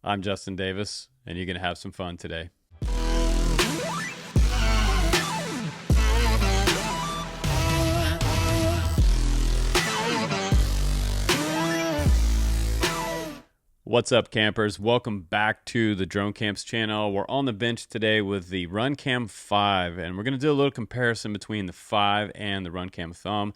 I'm Justin Davis, and you're going to have some fun today. What's up, campers? Welcome back to the Drone Camps channel. We're on the bench today with the RunCam 5, and we're going to do a little comparison between the 5 and the RunCam Thumb.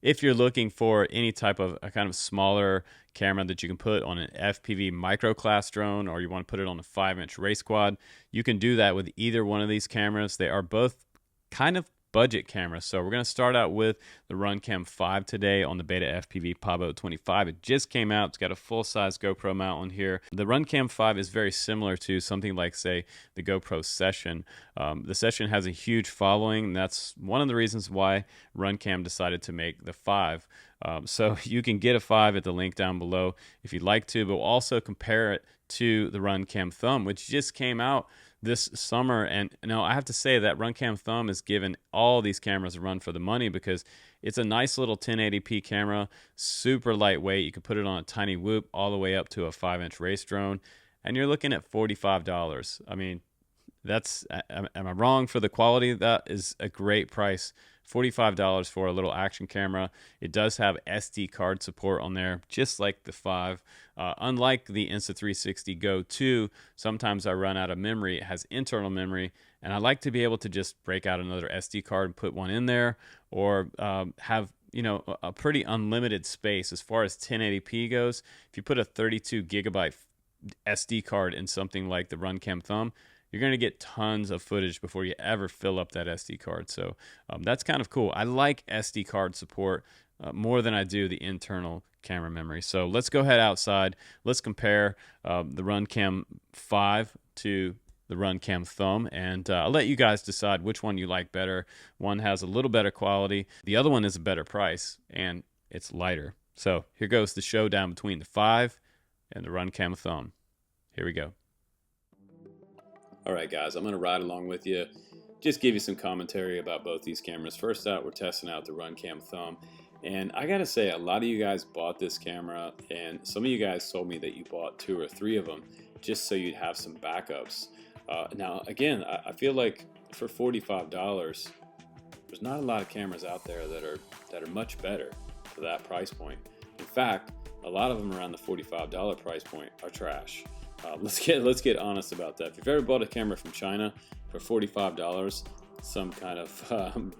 If you're looking for any type of a kind of smaller camera that you can put on an FPV micro class drone, or you want to put it on a 5-inch race quad, you can do that with either one of these cameras. They are both kind of budget cameras. So we're going to start out with the RunCam 5 today on the Beta FPV Pavo 25. It just came out. It's got a full-size GoPro mount on here. The RunCam 5 is very similar to something like, say, the GoPro Session. The Session has a huge following, and that's one of the reasons why RunCam decided to make the 5. So you can get a 5 at the link down below if you'd like to, but we'll also compare it to the RunCam Thumb, which just came out this summer. And I have to say that RunCam Thumb is giving all these cameras a run for the money because it's a nice little 1080p camera, super lightweight. You can put it on a tiny whoop all the way up to a 5-inch race drone, and you're looking at $45. I mean, am I wrong for the quality? That is a great price. $45 for a little action camera. It does have SD card support on there, just like the 5. Unlike the Insta360 Go 2, sometimes I run out of memory. It has internal memory, and I like to be able to just break out another SD card and put one in there, or have a pretty unlimited space as far as 1080p goes. If you put a 32 gigabyte SD card in something like the RunCam Thumb, you're going to get tons of footage before you ever fill up that SD card. So that's kind of cool. I like SD card support more than I do the internal camera memory. So let's go ahead outside. Let's compare the RunCam 5 to the RunCam Thumb, and I'll let you guys decide which one you like better. One has a little better quality. The other one is a better price, and it's lighter. So here goes the showdown between the 5 and the RunCam Thumb. Here we go. All right, guys, I'm going to ride along with you, just give you some commentary about both these cameras. First out, we're testing out the RunCam Thumb, and I got to say, a lot of you guys bought this camera, and some of you guys told me that you bought 2 or 3 of them just so you'd have some backups. Now, again, I feel like for $45, there's not a lot of cameras out there that are much better for that price point. In fact, a lot of them around the $45 price point are trash. Let's get honest about that. If you've ever bought a camera from China for $45, some kind of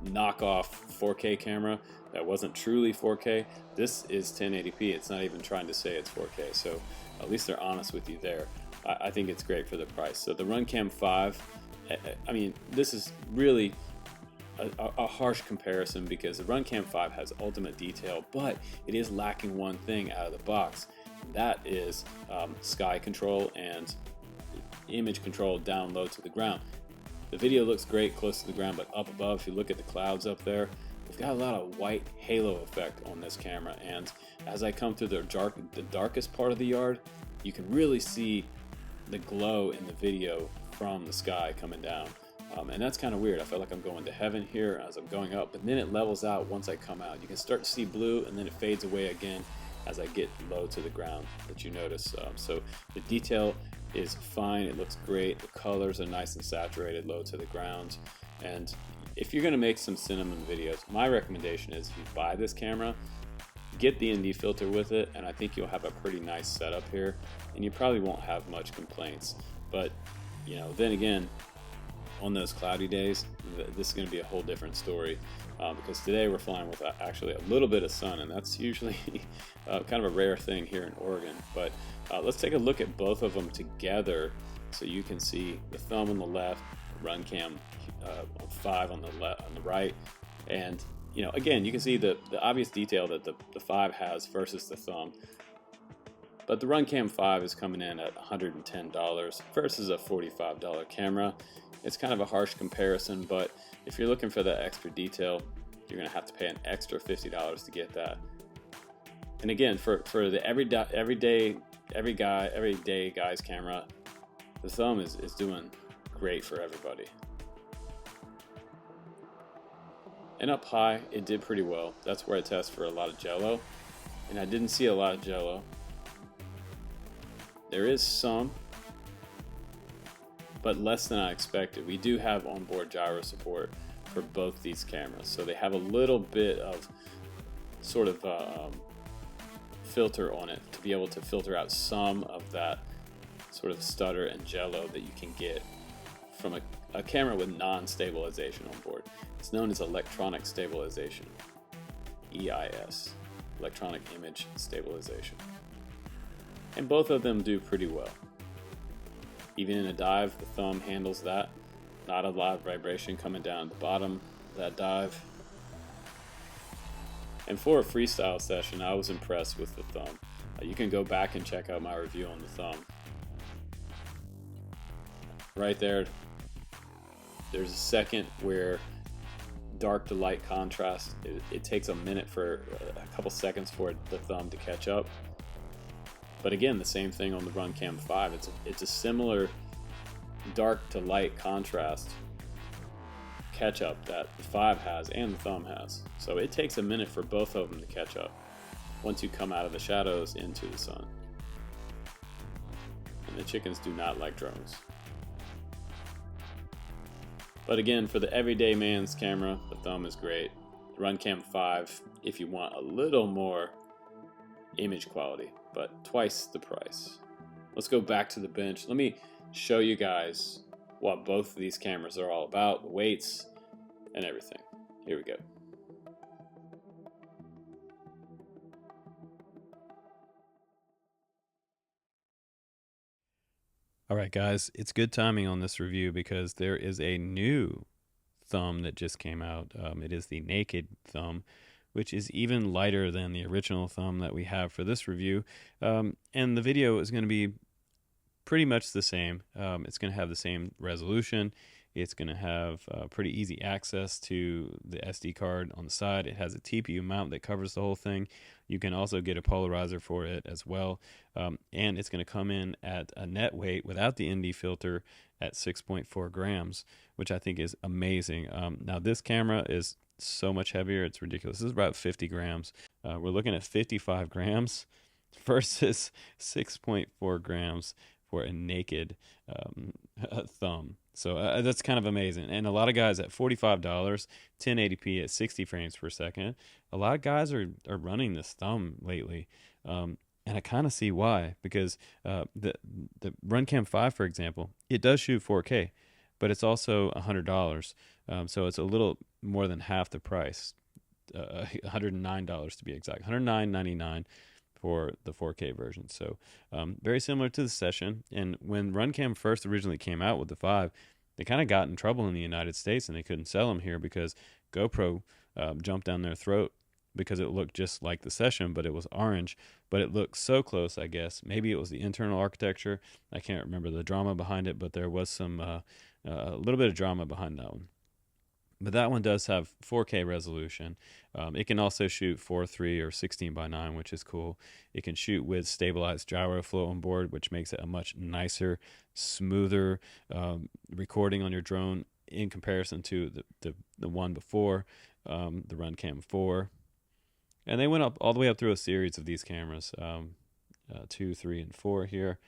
knockoff 4K camera that wasn't truly 4K, this is 1080p. It's not even trying to say it's 4K. So at least they're honest with you there. I think it's great for the price. So the RunCam 5, I mean, this is really a harsh comparison because the RunCam 5 has ultimate detail, but it is lacking one thing out of the box. That is sky control and image control down low to the ground. The video looks great close to the ground, but up above, if you look at the clouds up there, we've got a lot of white halo effect on this camera. And as I come through the darkest part of the yard, you can really see the glow in the video from the sky coming down. And that's kind of weird. I feel like I'm going to heaven here as I'm going up, but then it levels out once I come out. You can start to see blue, and then it fades away again as I get low to the ground that you notice. So the detail is fine. It looks great. The colors are nice and saturated low to the ground. And if you're going to make some cinnamon videos, my recommendation is if you buy this camera, get the ND filter with it, and I think you'll have a pretty nice setup here, and you probably won't have much complaints. But then again, on those cloudy days, this is going to be a whole different story because today we're flying with actually a little bit of sun, and that's usually kind of a rare thing here in Oregon. But let's take a look at both of them together so you can see the Thumb on the left, RunCam 5 on the right, and again, you can see the obvious detail that the 5 has versus the Thumb. But the RunCam 5 is coming in at $110 versus a $45 camera. It's kind of a harsh comparison, but if you're looking for that extra detail, you're going to have to pay an extra $50 to get that. And again, for the everyday guy's camera, the Thumb is doing great for everybody. And up high, it did pretty well. That's where I test for a lot of jello, and I didn't see a lot of jello. There is some, but less than I expected. We do have onboard gyro support for both these cameras, so they have a little bit of sort of filter on it to be able to filter out some of that sort of stutter and jello that you can get from a camera with non-stabilization on board. It's known as electronic stabilization, EIS, electronic image stabilization. And both of them do pretty well. Even in a dive, the thumb handles that. Not a lot of vibration coming down at the bottom of that dive. And for a freestyle session, I was impressed with the thumb. You can go back and check out my review on the thumb. Right there, there's a second where dark to light contrast, it takes a minute for a couple seconds for the thumb to catch up. But again, the same thing on the Runcam 5. It's a similar dark to light contrast catch up that the 5 has and the thumb has. So it takes a minute for both of them to catch up once you come out of the shadows into the sun. And the chickens do not like drones. But again, for the everyday man's camera, the thumb is great. The Runcam 5, if you want a little more image quality, but twice the price. Let's go back to the bench. Let me show you guys what both of these cameras are all about, the weights and everything. Here we go. All right, guys, it's good timing on this review because there is a new thumb that just came out. It is the Naked thumb, which is even lighter than the original thumb that we have for this review. And the video is going to be pretty much the same. It's going to have the same resolution. It's going to have pretty easy access to the SD card on the side. It has a TPU mount that covers the whole thing. You can also get a polarizer for it as well. And it's going to come in at a net weight without the ND filter at 6.4 grams, which I think is amazing. Now this camera is so much heavier, it's ridiculous. This is about 50 grams. We're looking at 55 grams versus 6.4 grams for a Naked thumb. So that's kind of amazing. And a lot of guys at $45, 1080p at 60 frames per second, a lot of guys are running this thumb lately. And I kind of see why, because the Runcam 5, for example, it does shoot 4K, but it's also $100. So it's a little more than half the price, $109 to be exact, $109.99 for the 4K version. So very similar to the Session. And when Runcam first originally came out with the 5, they kind of got in trouble in the United States and they couldn't sell them here because GoPro jumped down their throat because it looked just like the Session, but it was orange. But it looked so close, I guess. Maybe it was the internal architecture. I can't remember the drama behind it, but there was some a little bit of drama behind that one. But that one does have 4K resolution. It can also shoot 4:3 or 16:9, which is cool. It can shoot with stabilized gyro flow on board, which makes it a much nicer, smoother recording on your drone in comparison to the one before, the Runcam 4. And they went up all the way up through a series of these cameras, 2, 3, and 4 here.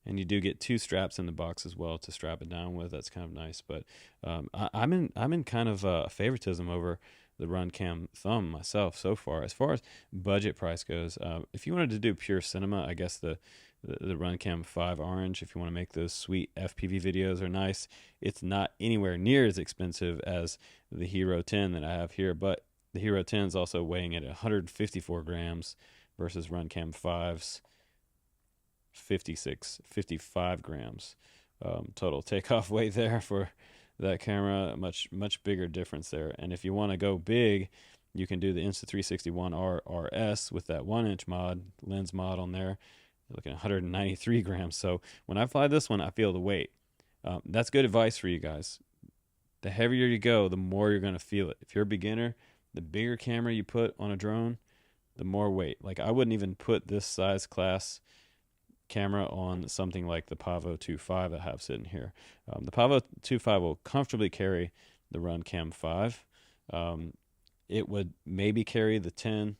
And you do get 2 straps in the box as well to strap it down with. That's kind of nice. But I'm in kind of favoritism over the Runcam thumb myself so far. As far as budget price goes, if you wanted to do pure cinema, I guess the Runcam 5 Orange, if you want to make those sweet FPV videos, are nice. It's not anywhere near as expensive as the Hero 10 that I have here, but the Hero 10 is also weighing at 154 grams versus Runcam 5's 55 grams. Total takeoff weight there for that camera. Much bigger difference there. And if you want to go big, you can do the Insta361R RS with that 1-inch lens mod on there. You're looking at 193 grams. So when I fly this one, I feel the weight. That's good advice for you guys. The heavier you go, the more you're going to feel it. If you're a beginner, the bigger camera you put on a drone, the more weight. Like I wouldn't even put this size class camera on something like the Pavo 2.5 I have sitting here. The Pavo 2.5 will comfortably carry the Runcam 5. It would maybe carry the 10,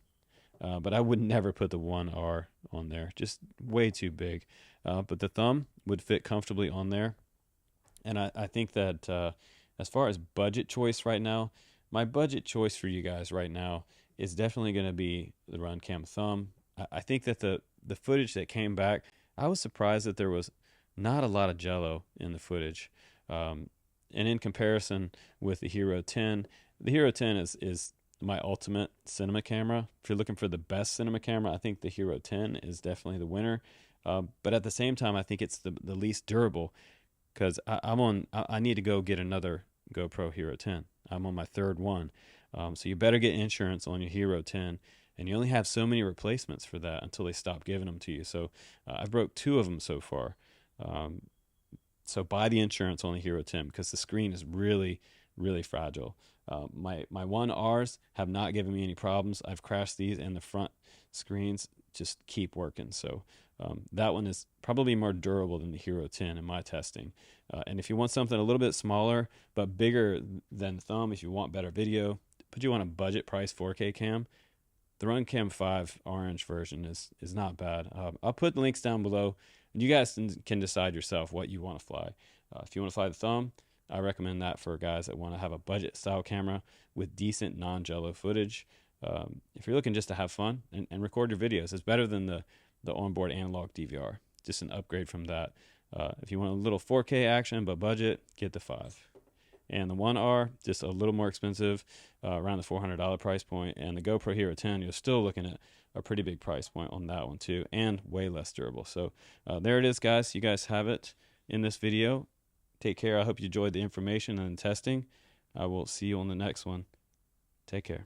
but I would never put the 1R on there, just way too big. But the thumb would fit comfortably on there. And I think that as far as budget choice right now, my budget choice for you guys right now is definitely going to be the Runcam Thumb. I think that the footage that came back, I was surprised that there was not a lot of jello in the footage. And in comparison with the Hero 10, the Hero 10 is my ultimate cinema camera. If you're looking for the best cinema camera, I think the Hero 10 is definitely the winner. But at the same time, I think it's the least durable, because I need to go get another GoPro Hero 10. I'm on my third one. So you better get insurance on your Hero 10, and you only have so many replacements for that until they stop giving them to you. So I broke 2 of them so far. So buy the insurance on the Hero 10, because the screen is really, really fragile. My 1Rs have not given me any problems. I've crashed these, and the front screens just keep working. So that one is probably more durable than the Hero 10 in my testing. And if you want something a little bit smaller but bigger than the Thumb, if you want better video, put you on a budget price 4K cam, the Runcam 5 orange version is not bad. I'll put links down below, and you guys can decide yourself what you want to fly. If you want to fly the Thumb, I recommend that for guys that want to have a budget style camera with decent non-jello footage. If you're looking just to have fun and record your videos, it's better than the onboard analog DVR. Just an upgrade from that. If you want a little 4K action but budget, get the 5. And the 1R, just a little more expensive, around the $400 price point. And the GoPro Hero 10, you're still looking at a pretty big price point on that one too, and way less durable. So there it is, guys. You guys have it in this video. Take care. I hope you enjoyed the information and the testing. I will see you on the next one. Take care.